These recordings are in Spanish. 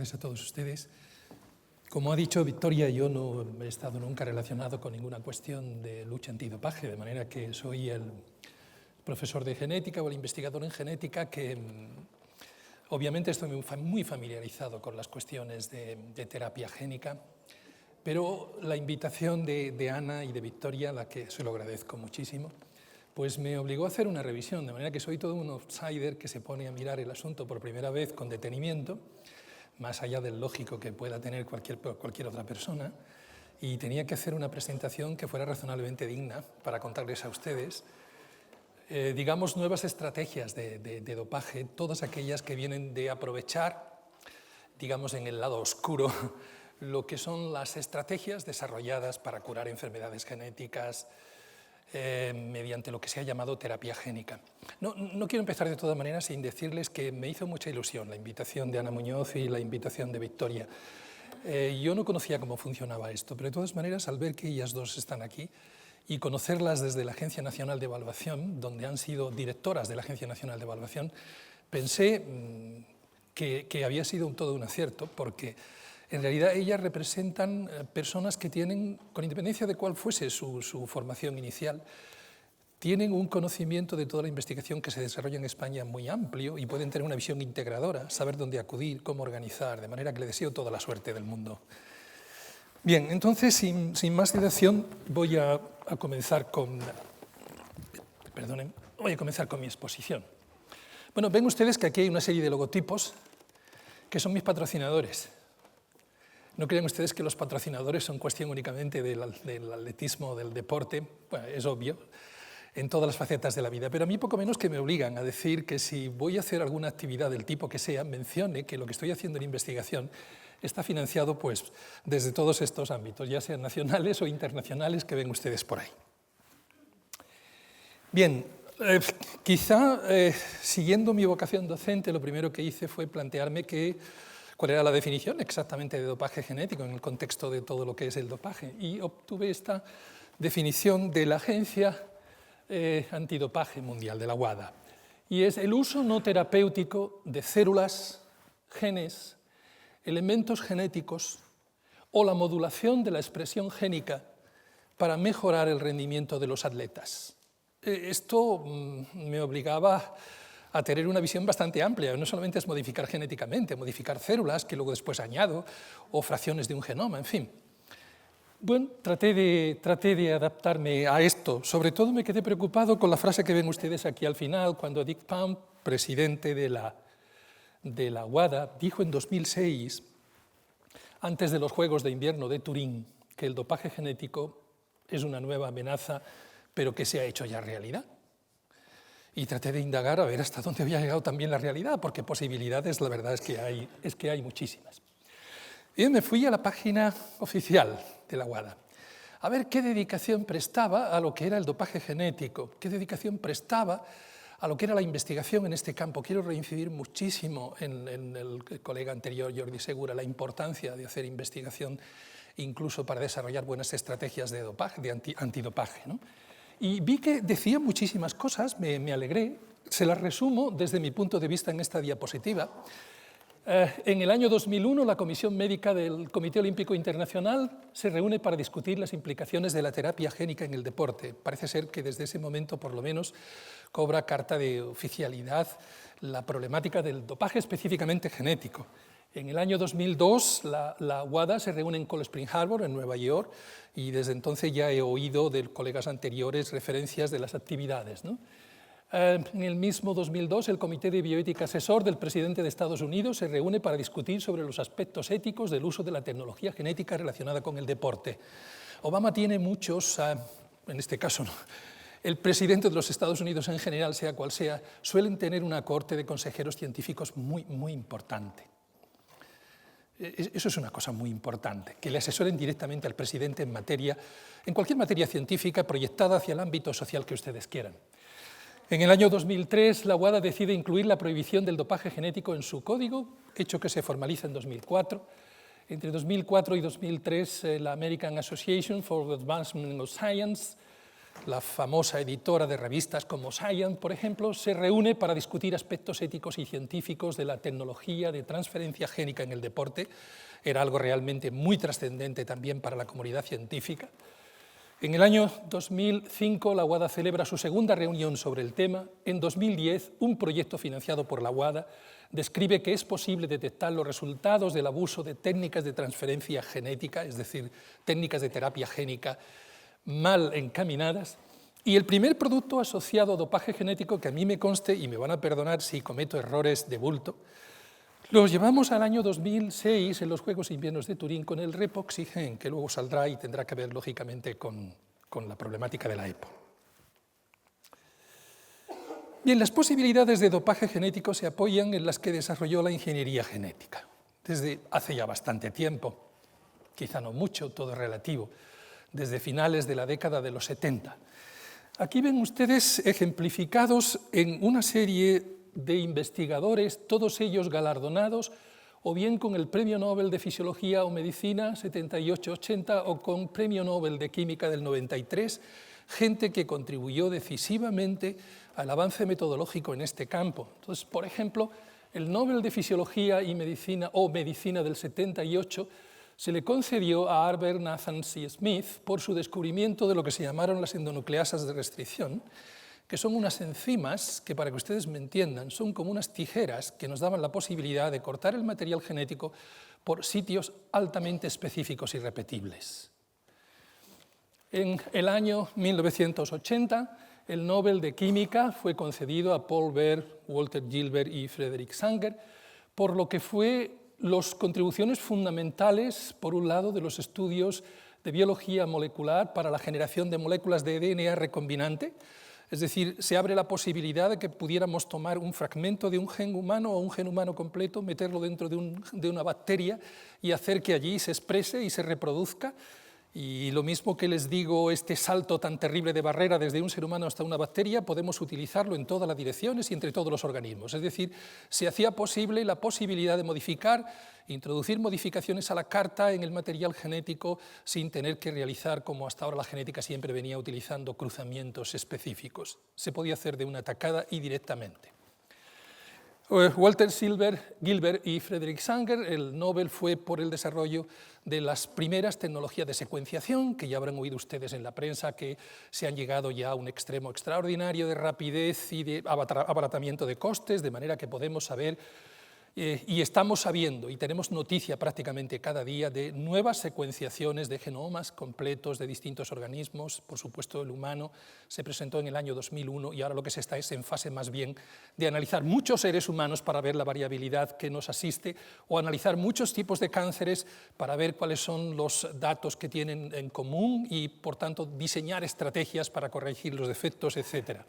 tardes a todos ustedes. Como ha dicho Victoria, yo no he estado nunca relacionado con ninguna cuestión de lucha antidopaje, de manera que soy el profesor de genética o el investigador en genética que obviamente estoy muy familiarizado con las cuestiones de terapia génica, pero la invitación de Ana y de Victoria, a la que se lo agradezco muchísimo, pues me obligó a hacer una revisión, de manera que soy todo un outsider que se pone a mirar el asunto por primera vez con detenimiento, más allá del lógico que pueda tener cualquier otra persona, y tenía que hacer una presentación que fuera razonablemente digna para contarles a ustedes, digamos, nuevas estrategias de dopaje, todas aquellas que vienen de aprovechar, digamos, en el lado oscuro, lo que son las estrategias desarrolladas para curar enfermedades genéticas, mediante lo que se ha llamado terapia génica. No quiero empezar de todas maneras sin decirles que me hizo mucha ilusión la invitación de Ana Muñoz y la invitación de Victoria. Yo no conocía cómo funcionaba esto, pero de todas maneras, al ver que ellas dos están aquí y conocerlas desde la Agencia Nacional de Evaluación, donde han sido directoras de la Agencia Nacional de Evaluación, pensé que había sido todo un acierto, porque en realidad ellas representan personas que tienen, con independencia de cuál fuese su formación inicial, tienen un conocimiento de toda la investigación que se desarrolla en España muy amplio y pueden tener una visión integradora, saber dónde acudir, cómo organizar, de manera que le deseo toda la suerte del mundo. Bien, entonces, sin más dilación, voy a comenzar con mi exposición. Bueno, ven ustedes que aquí hay una serie de logotipos que son mis patrocinadores. No crean ustedes que los patrocinadores son cuestión únicamente del atletismo, del deporte, bueno, es obvio, en todas las facetas de la vida, pero a mí poco menos que me obligan a decir que si voy a hacer alguna actividad del tipo que sea, mencione que lo que estoy haciendo en investigación está financiado pues, desde todos estos ámbitos, ya sean nacionales o internacionales que ven ustedes por ahí. Bien, quizá siguiendo mi vocación docente, lo primero que hice fue plantearme cuál era la definición exactamente de dopaje genético en el contexto de todo lo que es el dopaje. Y obtuve esta definición de la Agencia Antidopaje Mundial, de la WADA. Y es el uso no terapéutico de células, genes, elementos genéticos o la modulación de la expresión génica para mejorar el rendimiento de los atletas. Esto me obligaba a tener una visión bastante amplia. No solamente es modificar genéticamente, modificar células que luego después añado, o fracciones de un genoma, en fin. Bueno, traté de adaptarme a esto. Sobre todo me quedé preocupado con la frase que ven ustedes aquí al final, cuando Dick Pound, presidente de la WADA, dijo en 2006, antes de los Juegos de Invierno de Turín, que el dopaje genético es una nueva amenaza, pero que se ha hecho ya realidad. Y traté de indagar a ver hasta dónde había llegado también la realidad, porque posibilidades, la verdad es que hay muchísimas. Y me fui a la página oficial de la WADA a ver qué dedicación prestaba a lo que era el dopaje genético, qué dedicación prestaba a lo que era la investigación en este campo. Quiero reincidir muchísimo en el colega anterior, Jordi Segura, la importancia de hacer investigación incluso para desarrollar buenas estrategias de dopaje, de antidopaje, ¿no? Y vi que decía muchísimas cosas, me alegré, se las resumo desde mi punto de vista en esta diapositiva. En el año 2001, la Comisión Médica del Comité Olímpico Internacional se reúne para discutir las implicaciones de la terapia génica en el deporte. Parece ser que desde ese momento, por lo menos, cobra carta de oficialidad la problemática del dopaje específicamente genético. En el año 2002, la WADA se reúne en Cold Spring Harbor, en Nueva York, y desde entonces ya he oído de colegas anteriores referencias de las actividades, ¿no? En el mismo 2002, el Comité de Bioética Asesor del presidente de Estados Unidos se reúne para discutir sobre los aspectos éticos del uso de la tecnología genética relacionada con el deporte. Obama tiene muchos, en este caso no, el presidente de los Estados Unidos en general, sea cual sea, suelen tener una cohorte de consejeros científicos muy importante. Eso es una cosa muy importante, que le asesoren directamente al presidente en cualquier materia científica proyectada hacia el ámbito social que ustedes quieran. En el año 2003, la WADA decide incluir la prohibición del dopaje genético en su código, hecho que se formaliza en 2004. Entre 2004 y 2003, la American Association for the Advancement of Science la famosa editora de revistas como Science, por ejemplo, se reúne para discutir aspectos éticos y científicos de la tecnología de transferencia génica en el deporte. Era algo realmente muy trascendente también para la comunidad científica. En el año 2005, la WADA celebra su segunda reunión sobre el tema. En 2010, un proyecto financiado por la WADA describe que es posible detectar los resultados del abuso de técnicas de transferencia genética, es decir, técnicas de terapia génica mal encaminadas, y el primer producto asociado a dopaje genético, que a mí me conste, y me van a perdonar si cometo errores de bulto, los llevamos al año 2006 en los Juegos Inviernos de Turín con el Repoxygen, que luego saldrá y tendrá que ver, lógicamente, con la problemática de la EPO. Bien, las posibilidades de dopaje genético se apoyan en las que desarrolló la ingeniería genética desde hace ya bastante tiempo, quizá no mucho, todo es relativo, desde finales de la década de los 70. Aquí ven ustedes ejemplificados en una serie de investigadores, todos ellos galardonados, o bien con el Premio Nobel de Fisiología o Medicina 78-80 o con Premio Nobel de Química del 93, gente que contribuyó decisivamente al avance metodológico en este campo. Entonces, por ejemplo, el Nobel de Fisiología y Medicina o Medicina del 78 se le concedió a Albert Nathan C. Smith por su descubrimiento de lo que se llamaron las endonucleasas de restricción, que son unas enzimas que, para que ustedes me entiendan, son como unas tijeras que nos daban la posibilidad de cortar el material genético por sitios altamente específicos y repetibles. En el año 1980, el Nobel de Química fue concedido a Paul Baer, Walter Gilbert y Frederick Sanger, por lo que fue las contribuciones fundamentales, por un lado, de los estudios de biología molecular para la generación de moléculas de DNA recombinante. Es decir, se abre la posibilidad de que pudiéramos tomar un fragmento de un gen humano o un gen humano completo, meterlo dentro de una bacteria y hacer que allí se exprese y se reproduzca. Y lo mismo que les digo, este salto tan terrible de barrera desde un ser humano hasta una bacteria, podemos utilizarlo en todas las direcciones y entre todos los organismos. Es decir, se hacía posible la posibilidad de modificar, introducir modificaciones a la carta en el material genético sin tener que realizar, como hasta ahora la genética siempre venía utilizando, cruzamientos específicos. Se podía hacer de una tacada y directamente. Walter Gilbert y Frederick Sanger, el Nobel fue por el desarrollo de las primeras tecnologías de secuenciación, que ya habrán oído ustedes en la prensa que se han llegado ya a un extremo extraordinario de rapidez y de abaratamiento de costes, de manera que podemos saber y estamos sabiendo, y tenemos noticia prácticamente cada día, de nuevas secuenciaciones de genomas completos de distintos organismos. Por supuesto, el humano se presentó en el año 2001 y ahora lo que se está es en fase más bien de analizar muchos seres humanos para ver la variabilidad que nos asiste, o analizar muchos tipos de cánceres para ver cuáles son los datos que tienen en común y, por tanto, diseñar estrategias para corregir los defectos, etc.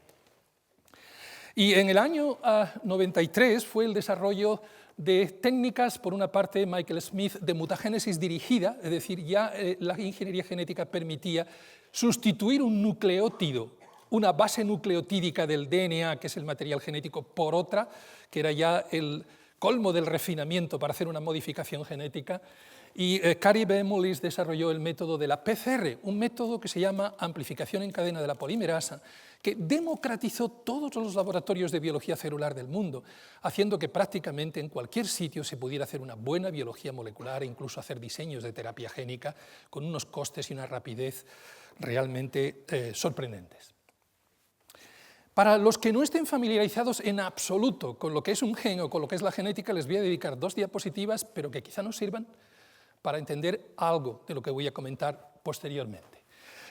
Y en el año 93 fue el desarrollo de técnicas, por una parte Michael Smith, de mutagénesis dirigida, es decir, ya la ingeniería genética permitía sustituir un nucleótido, una base nucleotídica del DNA, que es el material genético, por otra, que era ya el colmo del refinamiento para hacer una modificación genética. Y Carrie B. Mullis desarrolló el método de la PCR, un método que se llama amplificación en cadena de la polimerasa, que democratizó todos los laboratorios de biología celular del mundo, haciendo que prácticamente en cualquier sitio se pudiera hacer una buena biología molecular e incluso hacer diseños de terapia génica con unos costes y una rapidez realmente sorprendentes. Para los que no estén familiarizados en absoluto con lo que es un gen o con lo que es la genética, les voy a dedicar 2 diapositivas, pero que quizá nos sirvan para entender algo de lo que voy a comentar posteriormente.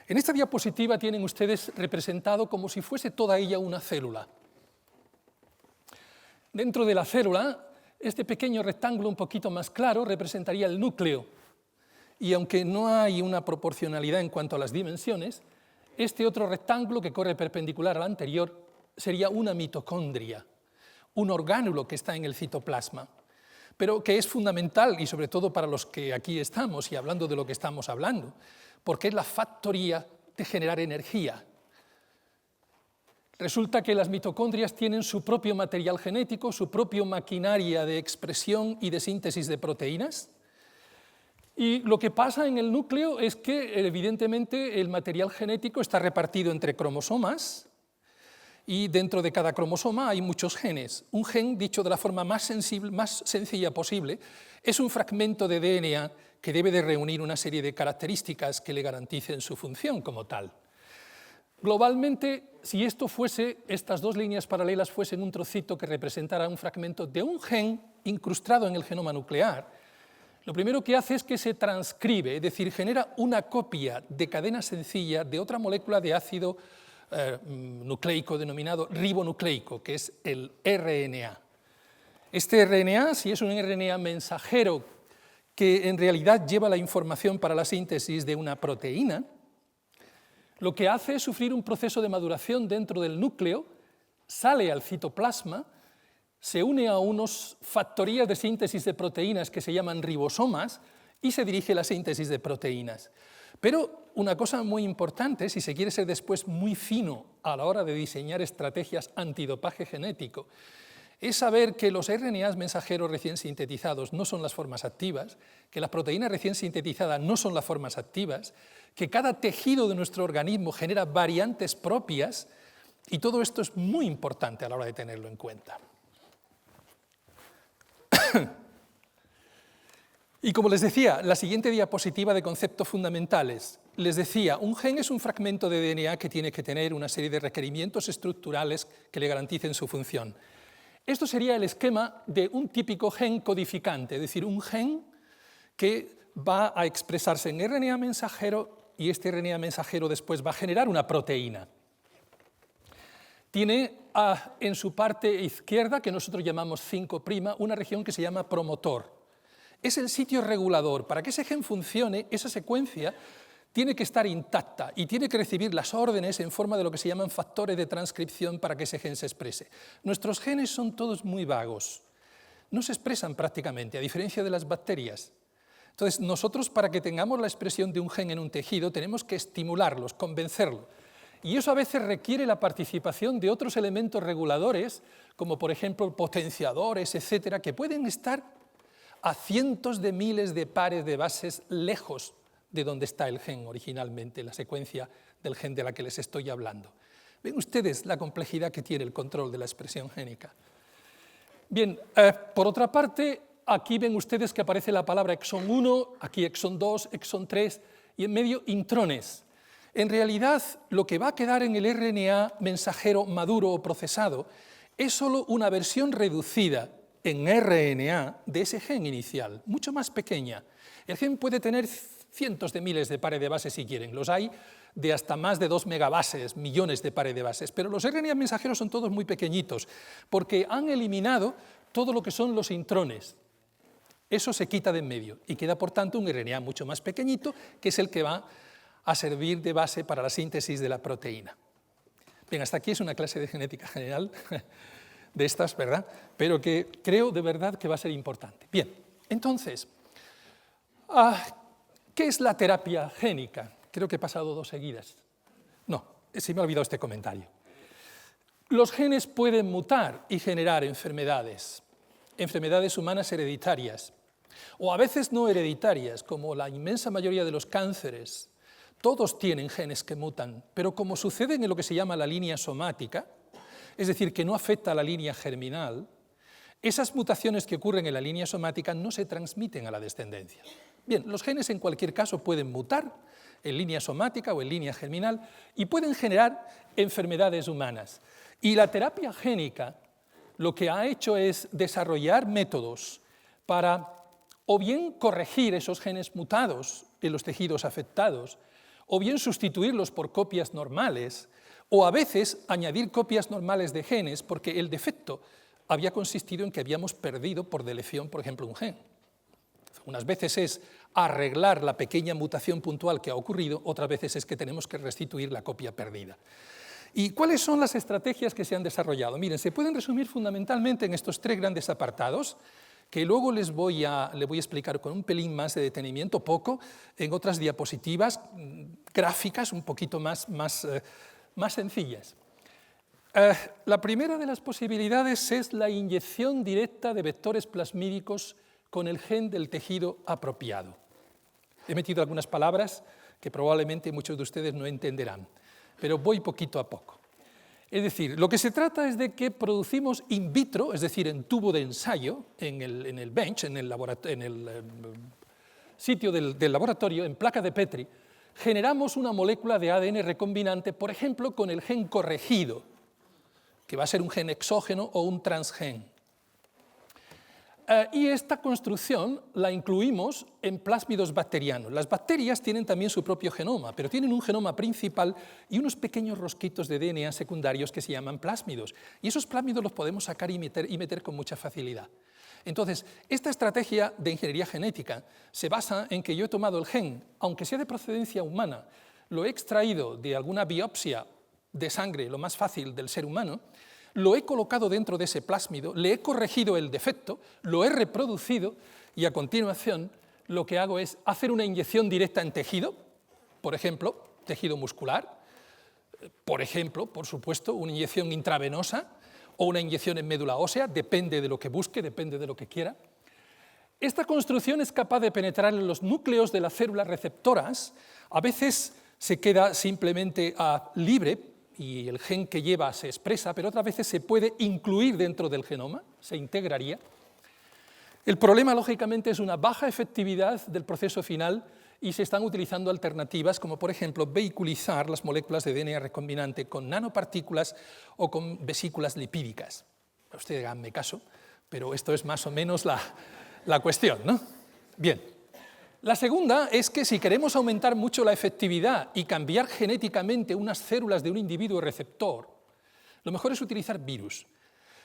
En esta diapositiva tienen ustedes representado como si fuese toda ella una célula. Dentro de la célula, este pequeño rectángulo un poquito más claro representaría el núcleo. Y aunque no hay una proporcionalidad en cuanto a las dimensiones, este otro rectángulo que corre perpendicular al anterior sería una mitocondria, un orgánulo que está en el citoplasma, pero que es fundamental, y sobre todo para los que aquí estamos y hablando de lo que estamos hablando, porque es la factoría de generar energía. Resulta que las mitocondrias tienen su propio material genético, su propia maquinaria de expresión y de síntesis de proteínas, Y lo que pasa en el núcleo es que, evidentemente, el material genético está repartido entre cromosomas y dentro de cada cromosoma hay muchos genes. Un gen, dicho de la forma más sencilla posible, es un fragmento de DNA que debe de reunir una serie de características que le garanticen su función como tal. Globalmente, si estas dos líneas paralelas fuesen un trocito que representara un fragmento de un gen incrustado en el genoma nuclear, lo primero que hace es que se transcribe, es decir, genera una copia de cadena sencilla de otra molécula de ácido nucleico denominado ribonucleico, que es el RNA. Este RNA, si es un RNA mensajero que en realidad lleva la información para la síntesis de una proteína, lo que hace es sufrir un proceso de maduración dentro del núcleo, sale al citoplasma, se une a unos factorías de síntesis de proteínas que se llaman ribosomas y se dirige a la síntesis de proteínas. Pero una cosa muy importante, si se quiere ser después muy fino a la hora de diseñar estrategias antidopaje genético, es saber que los RNAs mensajeros recién sintetizados no son las formas activas, que las proteínas recién sintetizadas no son las formas activas, que cada tejido de nuestro organismo genera variantes propias, y todo esto es muy importante a la hora de tenerlo en cuenta. Y como les decía, la siguiente diapositiva de conceptos fundamentales. Les decía, un gen es un fragmento de DNA que tiene que tener una serie de requerimientos estructurales que le garanticen su función. Esto sería el esquema de un típico gen codificante, es decir, un gen que va a expresarse en RNA mensajero y este RNA mensajero después va a generar una proteína. Tiene en su parte izquierda, que nosotros llamamos 5', una región que se llama promotor. Es el sitio regulador. Para que ese gen funcione, esa secuencia tiene que estar intacta y tiene que recibir las órdenes en forma de lo que se llaman factores de transcripción para que ese gen se exprese. Nuestros genes son todos muy vagos, no se expresan prácticamente, a diferencia de las bacterias. Entonces, nosotros para que tengamos la expresión de un gen en un tejido tenemos que estimularlos, convencerlo. Y eso a veces requiere la participación de otros elementos reguladores, como por ejemplo potenciadores, etcétera, que pueden estar a cientos de miles de pares de bases lejos de donde está el gen originalmente, la secuencia del gen de la que les estoy hablando. ¿Ven ustedes la complejidad que tiene el control de la expresión génica? Bien, por otra parte, aquí ven ustedes que aparece la palabra exón 1, aquí exón 2, exón 3 y en medio intrones. En realidad, lo que va a quedar en el RNA mensajero maduro o procesado es solo una versión reducida en RNA de ese gen inicial, mucho más pequeña. El gen puede tener cientos de miles de pares de bases si quieren, los hay de hasta más de 2 megabases, millones de pares de bases, pero los RNA mensajeros son todos muy pequeñitos, porque han eliminado todo lo que son los intrones. Eso se quita de en medio y queda, por tanto, un RNA mucho más pequeñito, que es el que va a servir de base para la síntesis de la proteína. Bien, hasta aquí es una clase de genética general de estas, ¿verdad? Pero que creo de verdad que va a ser importante. Bien, entonces, ¿qué es la terapia génica? Creo que he pasado 2 seguidas. No, se me ha olvidado este comentario. Los genes pueden mutar y generar enfermedades humanas hereditarias, o a veces no hereditarias, como la inmensa mayoría de los cánceres. Todos tienen genes que mutan, pero como sucede en lo que se llama la línea somática, es decir, que no afecta a la línea germinal, esas mutaciones que ocurren en la línea somática no se transmiten a la descendencia. Bien, los genes en cualquier caso pueden mutar en línea somática o en línea germinal y pueden generar enfermedades humanas. Y la terapia génica lo que ha hecho es desarrollar métodos para o bien corregir esos genes mutados en los tejidos afectados, o bien sustituirlos por copias normales, o a veces añadir copias normales de genes porque el defecto había consistido en que habíamos perdido por deleción, por ejemplo, un gen. Unas veces es arreglar la pequeña mutación puntual que ha ocurrido, otras veces es que tenemos que restituir la copia perdida. ¿Y cuáles son las estrategias que se han desarrollado? Miren, se pueden resumir fundamentalmente en estos 3 grandes apartados, que luego les voy a explicar con un pelín más de detenimiento, poco, en otras diapositivas gráficas un poquito más sencillas. La primera de las posibilidades es la inyección directa de vectores plasmídicos con el gen del tejido apropiado. He metido algunas palabras que probablemente muchos de ustedes no entenderán, pero voy poquito a poco. Es decir, lo que se trata es de que producimos in vitro, es decir, en tubo de ensayo, en el bench, en el sitio del laboratorio, en placa de Petri, generamos una molécula de ADN recombinante, por ejemplo, con el gen corregido, que va a ser un gen exógeno o un transgen. Y esta construcción la incluimos en plásmidos bacterianos. Las bacterias tienen también su propio genoma, pero tienen un genoma principal y unos pequeños rosquitos de DNA secundarios que se llaman plásmidos. Y esos plásmidos los podemos sacar y meter con mucha facilidad. Entonces, esta estrategia de ingeniería genética se basa en que yo he tomado el gen, aunque sea de procedencia humana, lo he extraído de alguna biopsia de sangre, lo más fácil del ser humano, lo he colocado dentro de ese plásmido, le he corregido el defecto, lo he reproducido y a continuación lo que hago es hacer una inyección directa en tejido, por ejemplo, tejido muscular, por ejemplo, por supuesto, una inyección intravenosa o una inyección en médula ósea, depende de lo que busque, depende de lo que quiera. Esta construcción es capaz de penetrar en los núcleos de las células receptoras, a veces se queda simplemente libre, y el gen que lleva se expresa, pero otras veces se puede incluir dentro del genoma, se integraría. El problema, lógicamente, es una baja efectividad del proceso final y se están utilizando alternativas como, por ejemplo, vehiculizar las moléculas de DNA recombinante con nanopartículas o con vesículas lipídicas. Ustedes háganme caso, pero esto es más o menos la cuestión, ¿no? Bien. La segunda es que si queremos aumentar mucho la efectividad y cambiar genéticamente unas células de un individuo receptor, lo mejor es utilizar virus.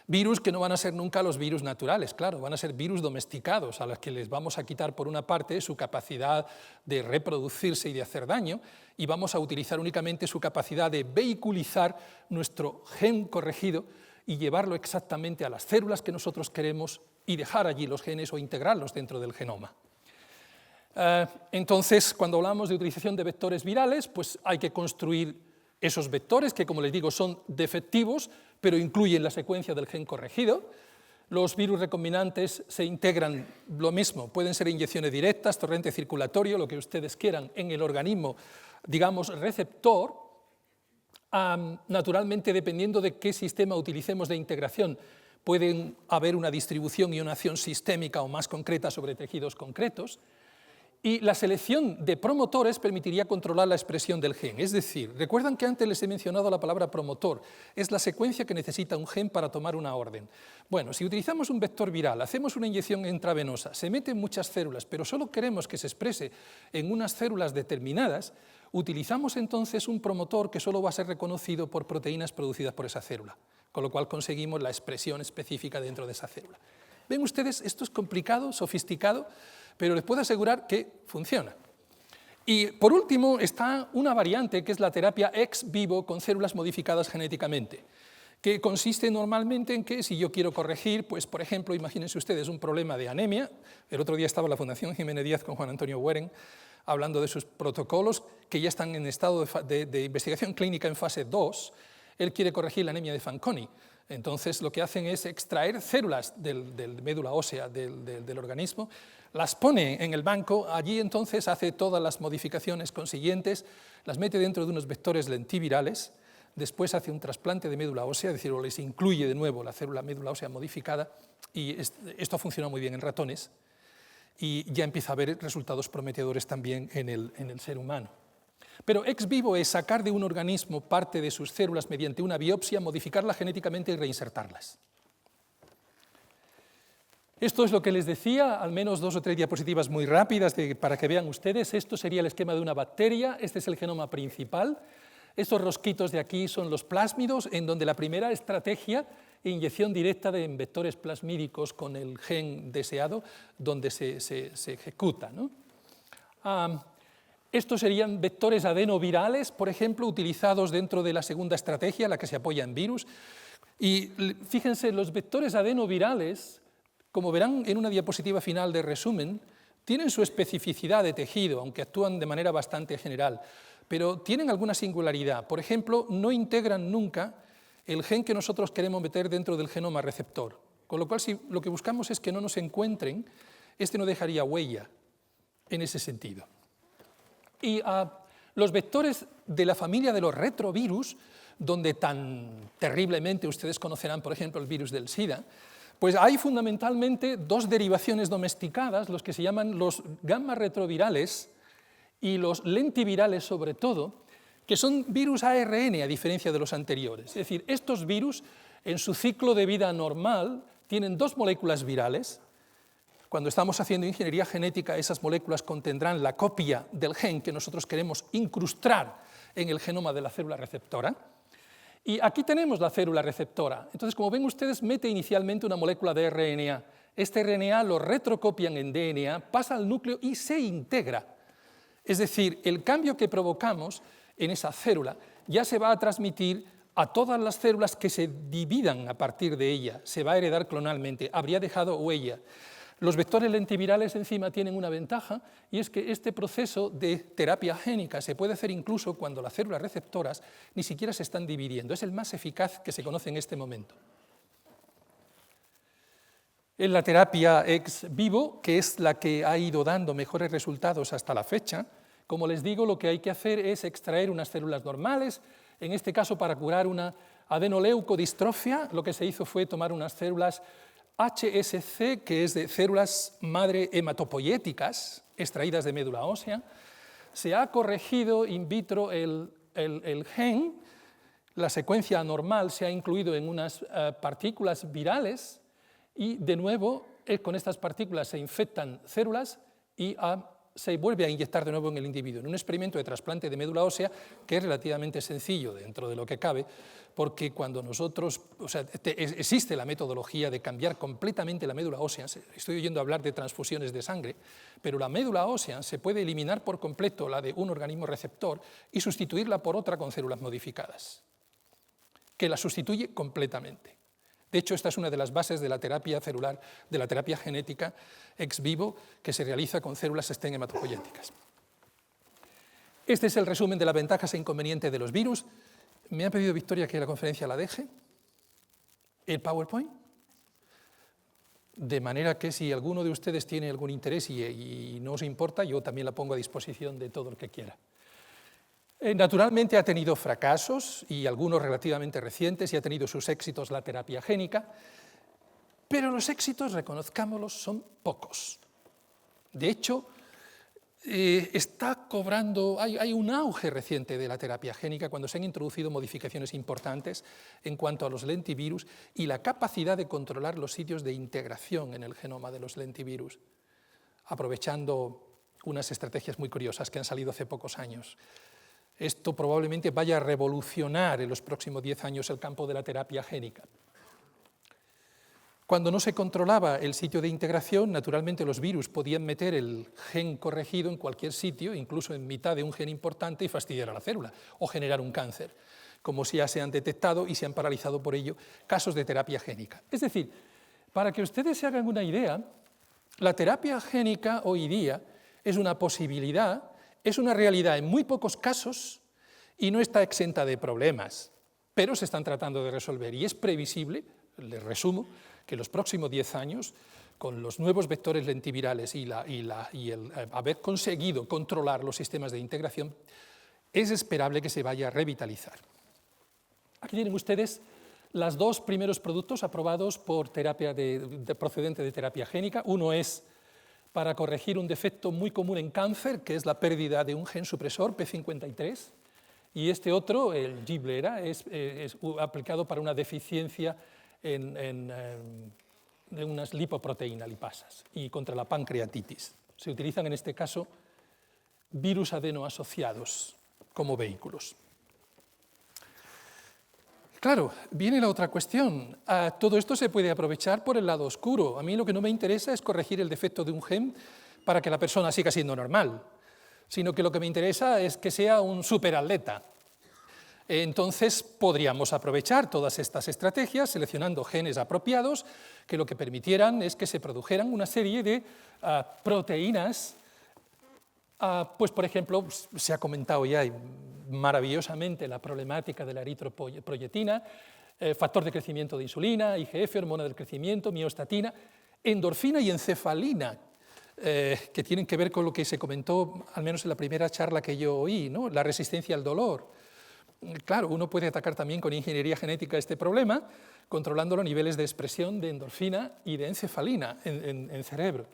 Virus que no van a ser nunca los virus naturales, claro, van a ser virus domesticados a los que les vamos a quitar por una parte su capacidad de reproducirse y de hacer daño y vamos a utilizar únicamente su capacidad de vehiculizar nuestro gen corregido y llevarlo exactamente a las células que nosotros queremos y dejar allí los genes o integrarlos dentro del genoma. Entonces, cuando hablamos de utilización de vectores virales, pues hay que construir esos vectores que, como les digo, son defectivos, pero incluyen la secuencia del gen corregido. Los virus recombinantes se integran lo mismo, pueden ser inyecciones directas, torrente circulatorio, lo que ustedes quieran, en el organismo, digamos, receptor. Naturalmente, dependiendo de qué sistema utilicemos de integración, pueden haber una distribución y una acción sistémica o más concreta sobre tejidos concretos. Y la selección de promotores permitiría controlar la expresión del gen. Es decir, recuerdan que antes les he mencionado la palabra promotor, es la secuencia que necesita un gen para tomar una orden. Bueno, si utilizamos un vector viral, hacemos una inyección intravenosa, se mete en muchas células, pero solo queremos que se exprese en unas células determinadas, utilizamos entonces un promotor que solo va a ser reconocido por proteínas producidas por esa célula, con lo cual conseguimos la expresión específica dentro de esa célula. ¿Ven ustedes? Esto es complicado, sofisticado, pero les puedo asegurar que funciona. Y por último está una variante que es la terapia ex vivo con células modificadas genéticamente, que consiste normalmente en que si yo quiero corregir, pues por ejemplo, imagínense ustedes un problema de anemia. El otro día estaba en la Fundación Jiménez Díaz con Juan Antonio Weren hablando de sus protocolos que ya están en estado de investigación clínica en fase 2. Él quiere corregir la anemia de Fanconi. Entonces lo que hacen es extraer células del médula ósea del organismo, las pone en el banco, allí entonces hace todas las modificaciones consiguientes, las mete dentro de unos vectores lentivirales, después hace un trasplante de médula ósea, es decir, o les incluye de nuevo la célula médula ósea modificada, y esto funciona muy bien en ratones, y ya empieza a haber resultados prometedores también en el ser humano. Pero ex vivo es sacar de un organismo parte de sus células mediante una biopsia, modificarlas genéticamente y reinsertarlas. Esto es lo que les decía, al menos 2 o 3 diapositivas muy rápidas para que vean ustedes. Esto sería el esquema de una bacteria, este es el genoma principal. Estos rosquitos de aquí son los plásmidos, en donde la primera estrategia, inyección directa de vectores plasmídicos con el gen deseado, donde se ejecuta, ¿no? Estos serían vectores adenovirales, por ejemplo, utilizados dentro de la segunda estrategia, la que se apoya en virus. Y fíjense, los vectores adenovirales, como verán en una diapositiva final de resumen, tienen su especificidad de tejido, aunque actúan de manera bastante general, pero tienen alguna singularidad. Por ejemplo, no integran nunca el gen que nosotros queremos meter dentro del genoma receptor, con lo cual si lo que buscamos es que no nos encuentren, este no dejaría huella en ese sentido. Y los vectores de la familia de los retrovirus, donde tan terriblemente ustedes conocerán, por ejemplo, el virus del SIDA, pues hay fundamentalmente dos derivaciones domesticadas, los que se llaman los gamma retrovirales y los lentivirales sobre todo, que son virus ARN a diferencia de los anteriores. Es decir, estos virus en su ciclo de vida normal tienen dos moléculas virales. Cuando estamos haciendo ingeniería genética, esas moléculas contendrán la copia del gen que nosotros queremos incrustar en el genoma de la célula receptora. Y aquí tenemos la célula receptora. Entonces, como ven ustedes, mete inicialmente una molécula de RNA. Este RNA lo retrocopian en DNA, pasa al núcleo y se integra. Es decir, el cambio que provocamos en esa célula ya se va a transmitir a todas las células que se dividan a partir de ella. Se va a heredar clonalmente, habría dejado huella. Los vectores lentivirales encima tienen una ventaja, y es que este proceso de terapia génica se puede hacer incluso cuando las células receptoras ni siquiera se están dividiendo. Es el más eficaz que se conoce en este momento. En la terapia ex vivo, que es la que ha ido dando mejores resultados hasta la fecha, como les digo, lo que hay que hacer es extraer unas células normales. En este caso, para curar una adenoleucodistrofia, lo que se hizo fue tomar unas células HSC, que es de células madre hematopoyéticas, extraídas de médula ósea. Se ha corregido in vitro el gen, la secuencia anormal se ha incluido en unas partículas virales y, de nuevo, con estas partículas se infectan células y se vuelve a inyectar de nuevo en el individuo, en un experimento de trasplante de médula ósea que es relativamente sencillo dentro de lo que cabe, porque cuando nosotros, existe la metodología de cambiar completamente la médula ósea, estoy oyendo hablar de transfusiones de sangre, pero la médula ósea se puede eliminar por completo, la de un organismo receptor, y sustituirla por otra con células modificadas, que la sustituye completamente. De hecho, esta es una de las bases de la terapia celular, de la terapia genética ex vivo, que se realiza con células stem hematopoyéticas. Este es el resumen de las ventajas e inconvenientes de los virus. Me ha pedido Victoria que la conferencia la deje. El PowerPoint. De manera que si alguno de ustedes tiene algún interés y no os importa, yo también la pongo a disposición de todo el que quiera. Naturalmente ha tenido fracasos, y algunos relativamente recientes, y ha tenido sus éxitos la terapia génica, pero los éxitos, reconozcámoslos, son pocos. De hecho, está cobrando, hay un auge reciente de la terapia génica cuando se han introducido modificaciones importantes en cuanto a los lentivirus y la capacidad de controlar los sitios de integración en el genoma de los lentivirus, aprovechando unas estrategias muy curiosas que han salido hace pocos años. Esto probablemente vaya a revolucionar en los próximos 10 años el campo de la terapia génica. Cuando no se controlaba el sitio de integración, naturalmente los virus podían meter el gen corregido en cualquier sitio, incluso en mitad de un gen importante, y fastidiar a la célula o generar un cáncer, como ya se han detectado y se han paralizado por ello casos de terapia génica. Es decir, para que ustedes se hagan una idea, la terapia génica hoy día es una posibilidad, es una realidad en muy pocos casos y no está exenta de problemas, pero se están tratando de resolver, y es previsible, les resumo, que en los próximos 10 años, con los nuevos vectores lentivirales y el haber conseguido controlar los sistemas de integración, es esperable que se vaya a revitalizar. Aquí tienen ustedes los dos primeros productos aprobados por terapia procedente de terapia génica. Uno es para corregir un defecto muy común en cáncer, que es la pérdida de un gen supresor, P53, y este otro, el Giblera, es aplicado para una deficiencia de unas lipoproteínas lipasas y contra la pancreatitis. Se utilizan en este caso virus adenoasociados como vehículos. Claro, viene la otra cuestión. Todo esto se puede aprovechar por el lado oscuro. A mí lo que no me interesa es corregir el defecto de un gen para que la persona siga siendo normal, sino que lo que me interesa es que sea un superatleta. Entonces podríamos aprovechar todas estas estrategias seleccionando genes apropiados que lo que permitieran es que se produjeran una serie de proteínas. Pues, por ejemplo, se ha comentado ya maravillosamente la problemática de la eritropoyetina, factor de crecimiento de insulina, IGF, hormona del crecimiento, miostatina, endorfina y encefalina. que tienen que ver con lo que se comentó, al menos en la primera charla que yo oí, ¿no? La resistencia al dolor. Claro, uno puede atacar también con ingeniería genética este problema, controlando los niveles de expresión de endorfina y de encefalina en cerebro.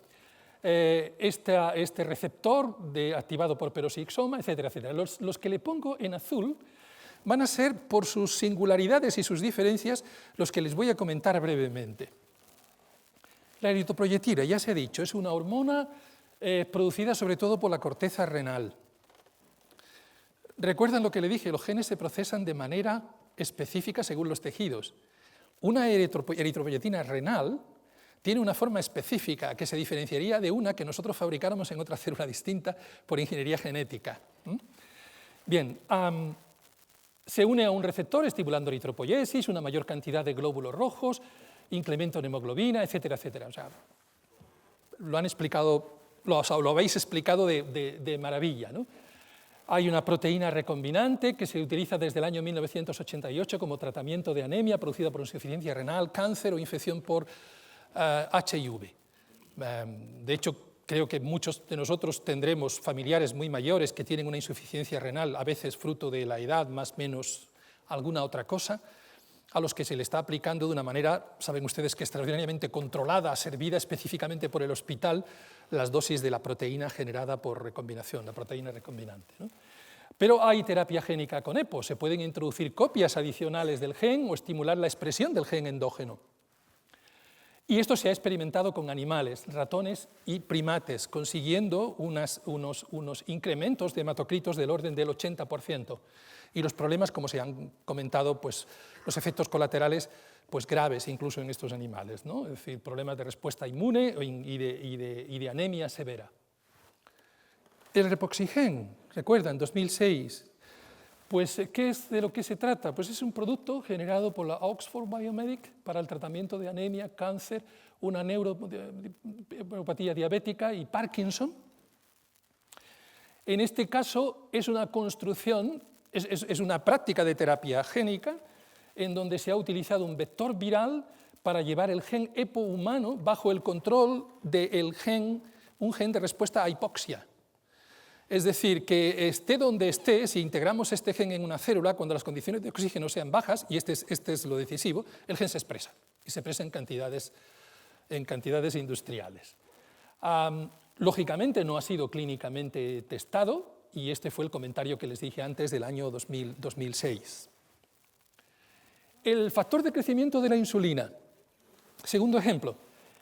Este receptor activado por peroxisoma, etcétera, etcétera. Los que le pongo en azul van a ser, por sus singularidades y sus diferencias, los que les voy a comentar brevemente. La eritropoyetina, ya se ha dicho, es una hormona producida sobre todo por la corteza renal. ¿Recuerdan lo que le dije? Los genes se procesan de manera específica según los tejidos. Una eritropoyetina renal tiene una forma específica que se diferenciaría de una que nosotros fabricáramos en otra célula distinta por ingeniería genética. Bien, se une a un receptor estimulando eritropoyesis, una mayor cantidad de glóbulos rojos, incremento en hemoglobina, etcétera, etcétera. O sea, lo han explicado, lo habéis explicado de maravilla, ¿no? Hay una proteína recombinante que se utiliza desde el año 1988 como tratamiento de anemia producida por insuficiencia renal, cáncer o infección por HIV. De hecho, creo que muchos de nosotros tendremos familiares muy mayores que tienen una insuficiencia renal, a veces fruto de la edad, más o menos alguna otra cosa, a los que se le está aplicando de una manera, saben ustedes que extraordinariamente controlada, servida específicamente por el hospital, las dosis de la proteína generada por recombinación, la proteína recombinante, ¿no? Pero hay terapia génica con EPO, se pueden introducir copias adicionales del gen o estimular la expresión del gen endógeno. Y esto se ha experimentado con animales, ratones y primates, consiguiendo unos incrementos de hematocritos del orden del 80%. Y los problemas, como se han comentado, pues, los efectos colaterales pues, graves incluso en estos animales, ¿no? Es decir, problemas de respuesta inmune y de anemia severa. El Repoxygen, recuerdan, 2006. Pues, ¿qué es de lo que se trata? Pues es un producto generado por la Oxford Biomedic para el tratamiento de anemia, cáncer, una neuropatía diabética y Parkinson. En este caso es una construcción, es una práctica de terapia génica en donde se ha utilizado un vector viral para llevar el gen EPO humano bajo el control de un gen de respuesta a hipoxia. Es decir, que esté donde esté, si integramos este gen en una célula, cuando las condiciones de oxígeno sean bajas, y este es lo decisivo, el gen se expresa, y se expresa en cantidades industriales. Lógicamente no ha sido clínicamente testado, y este fue el comentario que les dije antes del año 2006. El factor de crecimiento de la insulina. Segundo ejemplo.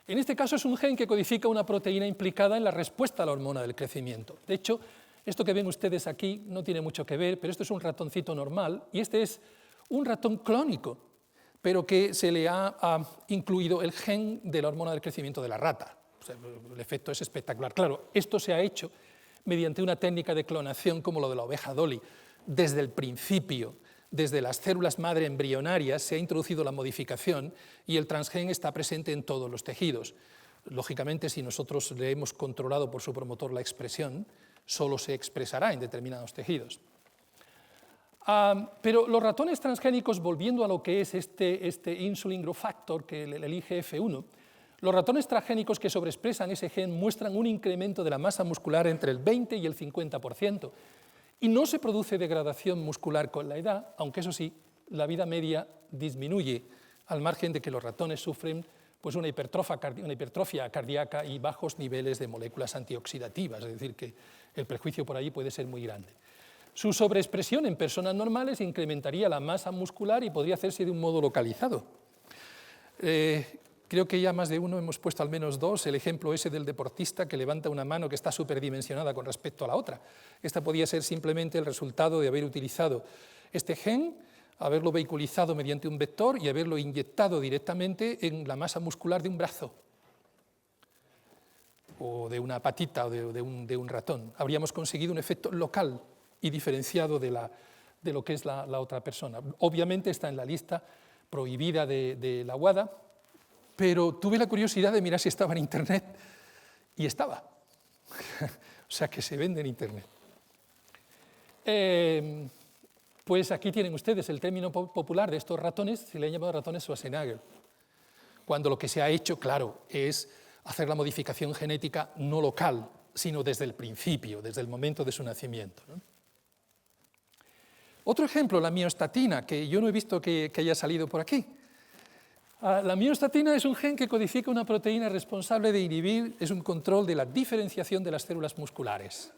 En este caso es un gen que codifica una proteína implicada en la respuesta a la hormona del crecimiento. De hecho, esto que ven ustedes aquí no tiene mucho que ver, pero esto es un ratoncito normal y este es un ratón clónico, pero que se le ha incluido el gen de la hormona del crecimiento de la rata. O sea, el efecto es espectacular. Claro, esto se ha hecho mediante una técnica de clonación como lo de la oveja Dolly. Desde el principio, desde las células madre embrionarias, se ha introducido la modificación y el transgen está presente en todos los tejidos. Lógicamente, si nosotros le hemos controlado por su promotor la expresión, solo se expresará en determinados tejidos. Pero los ratones transgénicos, volviendo a lo que es este insulin growth factor, que el IGF-1, los ratones transgénicos que sobreexpresan ese gen muestran un incremento de la masa muscular entre el 20 y el 50%. Y no se produce degradación muscular con la edad, aunque eso sí, la vida media disminuye, al margen de que los ratones sufren pues, una hipertrofia cardíaca y bajos niveles de moléculas antioxidativas, es decir, que el perjuicio por ahí puede ser muy grande. Su sobreexpresión en personas normales incrementaría la masa muscular y podría hacerse de un modo localizado. Creo que ya más de uno hemos puesto al menos dos, el ejemplo ese del deportista que levanta una mano que está superdimensionada con respecto a la otra. Esta podía ser simplemente el resultado de haber utilizado este gen, haberlo vehiculizado mediante un vector y haberlo inyectado directamente en la masa muscular de un brazo, o de una patita, o de un ratón. Habríamos conseguido un efecto local y diferenciado de lo que es la otra persona. Obviamente está en la lista prohibida de la WADA, pero tuve la curiosidad de mirar si estaba en Internet, y estaba. O sea, que se vende en Internet. Pues aquí tienen ustedes el término popular de estos ratones, se le han llamado ratones Schwarzenegger, cuando lo que se ha hecho, claro, es hacer la modificación genética no local, sino desde el principio, desde el momento de su nacimiento, ¿no? Otro ejemplo, la miostatina, que yo no he visto que haya salido por aquí. La miostatina es un gen que codifica una proteína responsable de inhibir, es un control de la diferenciación de las células musculares.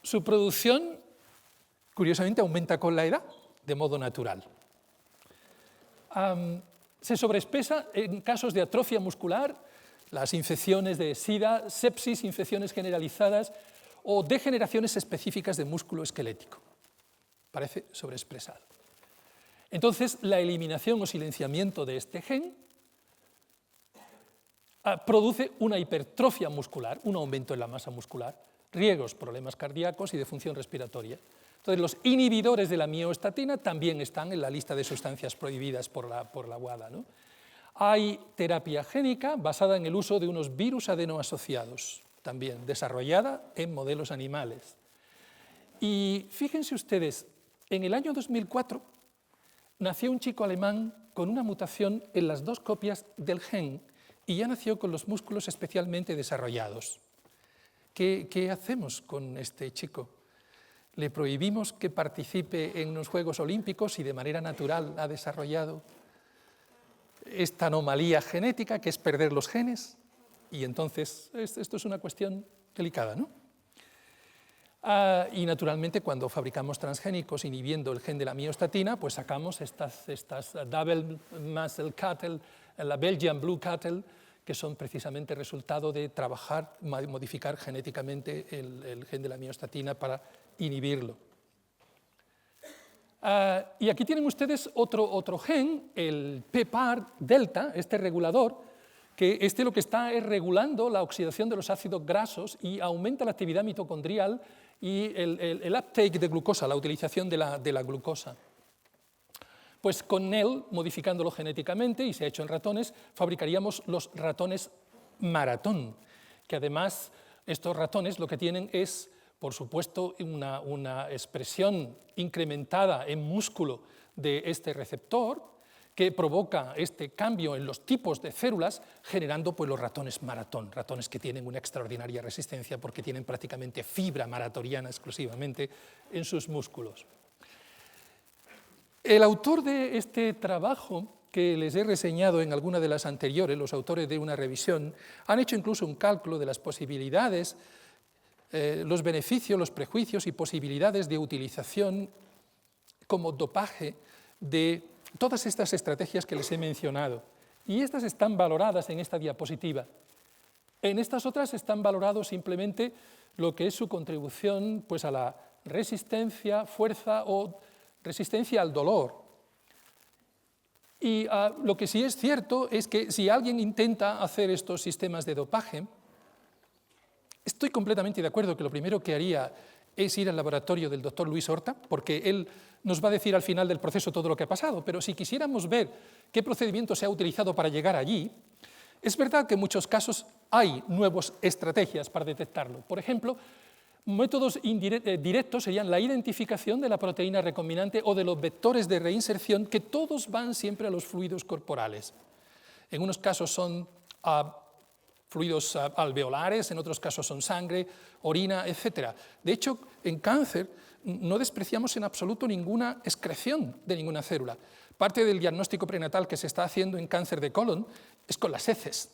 Su producción, curiosamente, aumenta con la edad, de modo natural. Se sobreexpresa en casos de atrofia muscular, las infecciones de SIDA, sepsis, infecciones generalizadas o degeneraciones específicas de músculo esquelético. Parece sobreexpresado. Entonces, la eliminación o silenciamiento de este gen produce una hipertrofia muscular, un aumento en la masa muscular, riesgos, problemas cardíacos y de función respiratoria. Entonces, los inhibidores de la miostatina también están en la lista de sustancias prohibidas por la WADA, ¿no? Hay terapia génica basada en el uso de unos virus adenoasociados, también desarrollada en modelos animales. Y fíjense ustedes, en el año 2004 nació un chico alemán con una mutación en las 2 copias del gen y ya nació con los músculos especialmente desarrollados. ¿Qué hacemos con este chico? ¿Le prohibimos que participe en los Juegos Olímpicos y de manera natural ha desarrollado esta anomalía genética que es perder los genes? Y entonces esto es una cuestión delicada, ¿no? Y naturalmente cuando fabricamos transgénicos inhibiendo el gen de la miostatina, pues sacamos estas double muscle cattle, la Belgian blue cattle, que son precisamente resultado de trabajar, modificar genéticamente el gen de la miostatina para inhibirlo. Y aquí tienen ustedes otro gen, el PPAR delta, este regulador, que lo que está es regulando la oxidación de los ácidos grasos y aumenta la actividad mitocondrial y el uptake de glucosa, la utilización de la glucosa. Pues con él, modificándolo genéticamente, y se ha hecho en ratones, fabricaríamos los ratones maratón, que además estos ratones lo que tienen es, por supuesto, una expresión incrementada en músculo de este receptor, que provoca este cambio en los tipos de células, generando pues, los ratones maratón, ratones que tienen una extraordinaria resistencia porque tienen prácticamente fibra maratoriana exclusivamente en sus músculos. El autor de este trabajo, que les he reseñado en alguna de las anteriores, los autores de una revisión, han hecho incluso un cálculo de las posibilidades, los beneficios, los prejuicios y posibilidades de utilización como dopaje de todas estas estrategias que les he mencionado, y estas están valoradas en esta diapositiva. En estas otras están valorados simplemente lo que es su contribución pues, a la resistencia, fuerza o resistencia al dolor. Y lo que sí es cierto es que si alguien intenta hacer estos sistemas de dopaje, estoy completamente de acuerdo que lo primero que haría es ir al laboratorio del doctor Luis Horta, porque él nos va a decir al final del proceso todo lo que ha pasado, pero si quisiéramos ver qué procedimiento se ha utilizado para llegar allí, es verdad que en muchos casos hay nuevas estrategias para detectarlo. Por ejemplo, métodos directos serían la identificación de la proteína recombinante o de los vectores de reinserción, que todos van siempre a los fluidos corporales. En unos casos son fluidos alveolares, en otros casos son sangre, orina, etc. De hecho, en cáncer no despreciamos en absoluto ninguna excreción de ninguna célula. Parte del diagnóstico prenatal que se está haciendo en cáncer de colon es con las heces.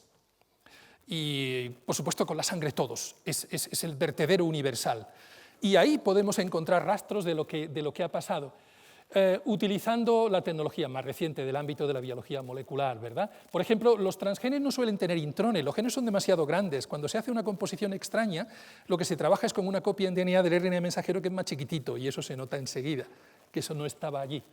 Y, por supuesto, con la sangre todos. Es el vertedero universal. Y ahí podemos encontrar rastros de lo que ha pasado. Utilizando la tecnología más reciente del ámbito de la biología molecular, ¿verdad? Por ejemplo, los transgenes no suelen tener intrones, los genes son demasiado grandes. Cuando se hace una composición extraña, lo que se trabaja es con una copia en DNA del RNA mensajero que es más chiquitito, y eso se nota enseguida, que eso no estaba allí.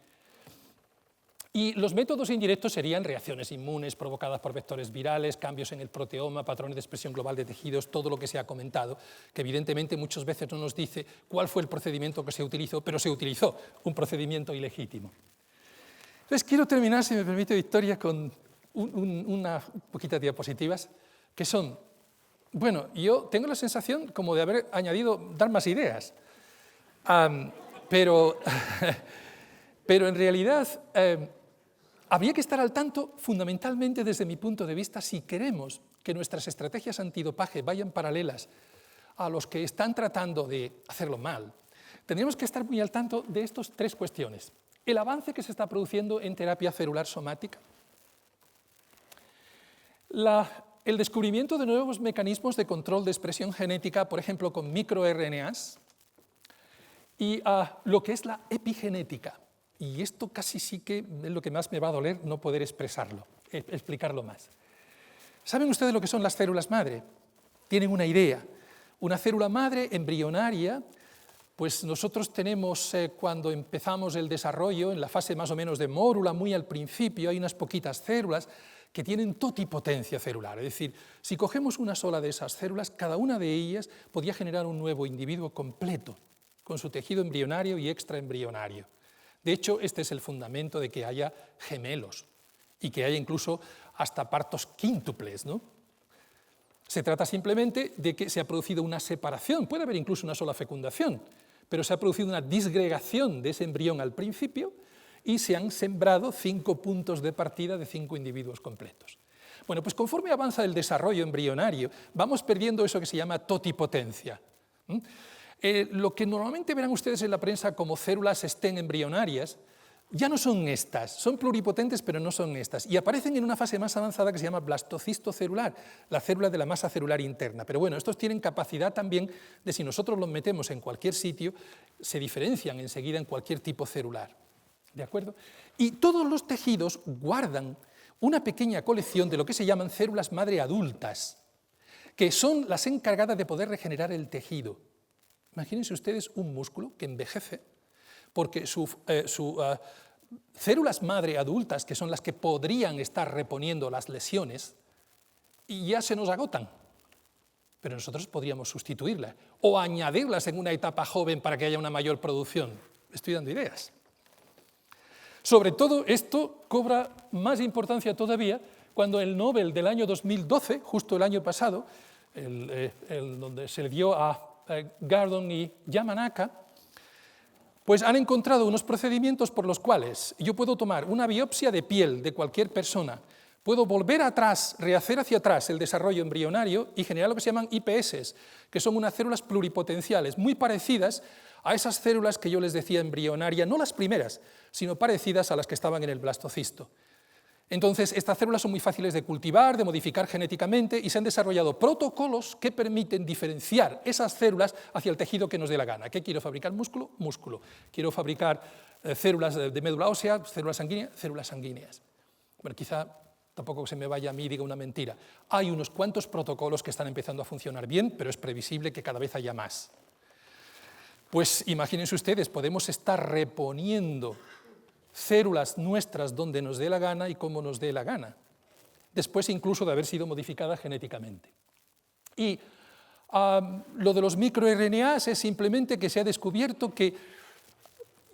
Y los métodos indirectos serían reacciones inmunes provocadas por vectores virales, cambios en el proteoma, patrones de expresión global de tejidos, todo lo que se ha comentado, que evidentemente muchas veces no nos dice cuál fue el procedimiento que se utilizó, pero se utilizó un procedimiento ilegítimo. Entonces quiero terminar, si me permite, Victoria, con una poquita diapositivas, que son, bueno, yo tengo la sensación como de haber dar más ideas, pero en realidad habría que estar al tanto, fundamentalmente desde mi punto de vista, si queremos que nuestras estrategias antidopaje vayan paralelas a los que están tratando de hacerlo mal. Tendríamos que estar muy al tanto de estas tres cuestiones. El avance que se está produciendo en terapia celular somática, el descubrimiento de nuevos mecanismos de control de expresión genética, por ejemplo, con microRNAs, y lo que es la epigenética. Y esto casi sí que es lo que más me va a doler no poder explicarlo más. ¿Saben ustedes lo que son las células madre? Tienen una idea. Una célula madre embrionaria, pues nosotros tenemos, cuando empezamos el desarrollo, en la fase más o menos de mórula, muy al principio, hay unas poquitas células que tienen totipotencia celular. Es decir, si cogemos una sola de esas células, cada una de ellas podía generar un nuevo individuo completo, con su tejido embrionario y extraembrionario. De hecho, este es el fundamento de que haya gemelos y que haya incluso hasta partos quíntuples, ¿no? Se trata simplemente de que se ha producido una separación, puede haber incluso una sola fecundación, pero se ha producido una disgregación de ese embrión al principio y se han sembrado 5 puntos de partida de 5 individuos completos. Bueno, pues conforme avanza el desarrollo embrionario, vamos perdiendo eso que se llama totipotencia. Lo que normalmente verán ustedes en la prensa como células STEM embrionarias, ya no son estas, son pluripotentes pero no son estas, y aparecen en una fase más avanzada que se llama blastocisto celular, la célula de la masa celular interna. Pero bueno, estos tienen capacidad también de, si nosotros los metemos en cualquier sitio, se diferencian enseguida en cualquier tipo celular. ¿De acuerdo? Y todos los tejidos guardan una pequeña colección de lo que se llaman células madre adultas, que son las encargadas de poder regenerar el tejido. Imagínense ustedes un músculo que envejece, porque sus células madre adultas, que son las que podrían estar reponiendo las lesiones, y ya se nos agotan. Pero nosotros podríamos sustituirlas o añadirlas en una etapa joven para que haya una mayor producción. Estoy dando ideas. Sobre todo, esto cobra más importancia todavía cuando el Nobel del año 2012, justo el año pasado, donde se le dio a Gordon y Yamanaka, pues han encontrado unos procedimientos por los cuales yo puedo tomar una biopsia de piel de cualquier persona, puedo volver atrás, rehacer hacia atrás el desarrollo embrionario y generar lo que se llaman IPS, que son unas células pluripotenciales muy parecidas a esas células que yo les decía embrionaria, no las primeras, sino parecidas a las que estaban en el blastocisto. Entonces, estas células son muy fáciles de cultivar, de modificar genéticamente, y se han desarrollado protocolos que permiten diferenciar esas células hacia el tejido que nos dé la gana. ¿Qué quiero fabricar? Músculo, músculo. Quiero fabricar células de médula ósea, células sanguíneas. Bueno, quizá tampoco se me vaya a mí y diga una mentira. Hay unos cuantos protocolos que están empezando a funcionar bien, pero es previsible que cada vez haya más. Pues imagínense ustedes, podemos estar reponiendo células nuestras donde nos dé la gana y como nos dé la gana, después incluso de haber sido modificadas genéticamente. Y lo de los microRNAs es simplemente que se ha descubierto que,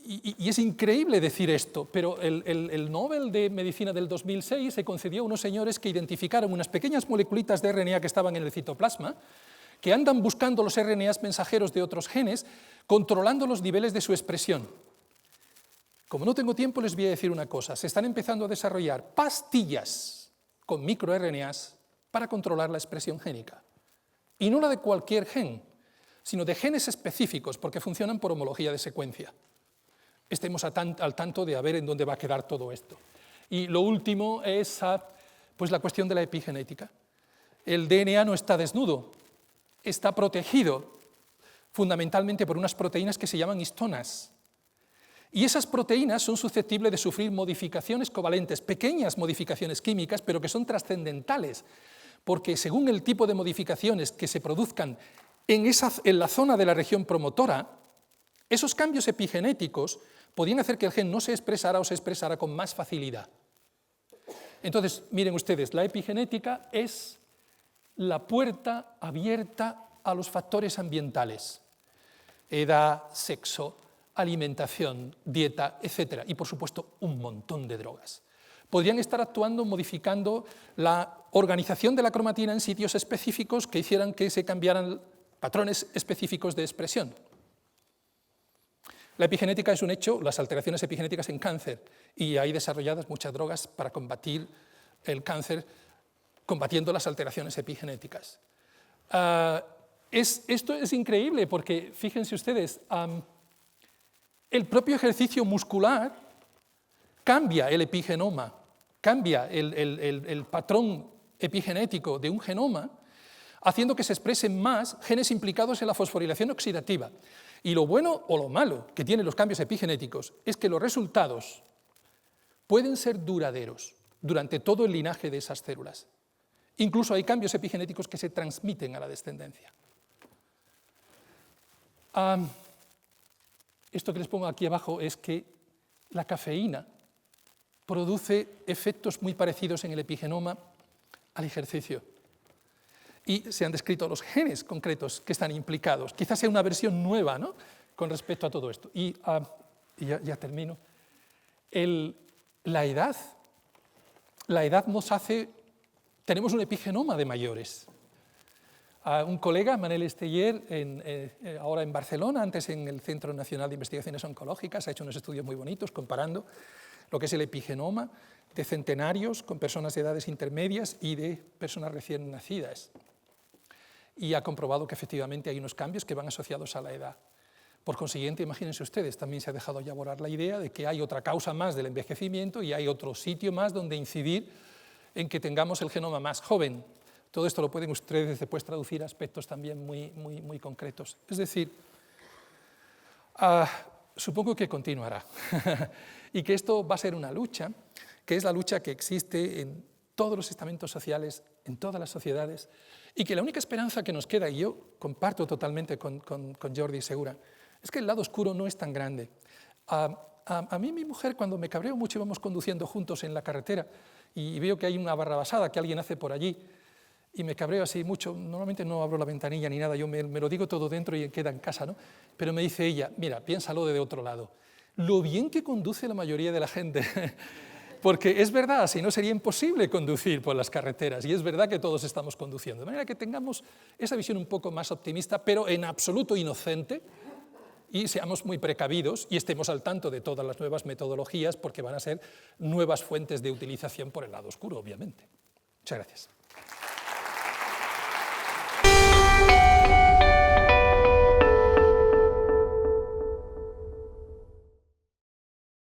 y es increíble decir esto, pero el Nobel de Medicina del 2006 se concedió a unos señores que identificaron unas pequeñas moleculitas de RNA que estaban en el citoplasma, que andan buscando los RNAs mensajeros de otros genes, controlando los niveles de su expresión. Como no tengo tiempo, les voy a decir una cosa. Se están empezando a desarrollar pastillas con microRNAs para controlar la expresión génica. Y no la de cualquier gen, sino de genes específicos, porque funcionan por homología de secuencia. Estemos al tanto de a ver en dónde va a quedar todo esto. Y lo último es pues la cuestión de la epigenética. El DNA no está desnudo, está protegido fundamentalmente por unas proteínas que se llaman histonas. Y esas proteínas son susceptibles de sufrir modificaciones covalentes, pequeñas modificaciones químicas, pero que son trascendentales, porque según el tipo de modificaciones que se produzcan en la zona de la región promotora, esos cambios epigenéticos podían hacer que el gen no se expresara o se expresara con más facilidad. Entonces, miren ustedes, la epigenética es la puerta abierta a los factores ambientales, edad, sexo, alimentación, dieta, etc. Y, por supuesto, un montón de drogas. Podrían estar actuando, modificando la organización de la cromatina en sitios específicos que hicieran que se cambiaran patrones específicos de expresión. La epigenética es un hecho, las alteraciones epigenéticas en cáncer, y hay desarrolladas muchas drogas para combatir el cáncer, combatiendo las alteraciones epigenéticas. Esto es increíble porque, fíjense ustedes, el propio ejercicio muscular cambia el epigenoma, cambia el patrón epigenético de un genoma, haciendo que se expresen más genes implicados en la fosforilación oxidativa. Y lo bueno o lo malo que tienen los cambios epigenéticos es que los resultados pueden ser duraderos durante todo el linaje de esas células. Incluso hay cambios epigenéticos que se transmiten a la descendencia. Esto que les pongo aquí abajo es que la cafeína produce efectos muy parecidos en el epigenoma al ejercicio. Y se han descrito los genes concretos que están implicados. Quizás sea una versión nueva, ¿no?, con respecto a todo esto. Y ya termino. La edad nos hace... Tenemos un epigenoma de mayores. Un colega, Manel Esteller, ahora en Barcelona, antes en el Centro Nacional de Investigaciones Oncológicas, ha hecho unos estudios muy bonitos comparando lo que es el epigenoma de centenarios con personas de edades intermedias y de personas recién nacidas. Y ha comprobado que efectivamente hay unos cambios que van asociados a la edad. Por consiguiente, imagínense ustedes, también se ha dejado ya volar la idea de que hay otra causa más del envejecimiento y hay otro sitio más donde incidir en que tengamos el genoma más joven. Todo esto lo pueden ustedes después traducir a aspectos también muy concretos. Es decir, supongo que continuará y que esto va a ser una lucha, que es la lucha que existe en todos los estamentos sociales, en todas las sociedades, y que la única esperanza que nos queda, y yo comparto totalmente con Jordi Segura, es que el lado oscuro no es tan grande. A mí mi mujer, cuando me cabreo mucho y vamos conduciendo juntos en la carretera y veo que hay una barrabasada que alguien hace por allí y me cabreo así mucho, normalmente no abro la ventanilla ni nada, yo me lo digo todo dentro y queda en casa, ¿no? Pero me dice ella, mira, piénsalo de otro lado, lo bien que conduce la mayoría de la gente. Porque es verdad, si no sería imposible conducir por las carreteras, y es verdad que todos estamos conduciendo. De manera que tengamos esa visión un poco más optimista, pero en absoluto inocente, y seamos muy precavidos y estemos al tanto de todas las nuevas metodologías, porque van a ser nuevas fuentes de utilización por el lado oscuro, obviamente. Muchas gracias.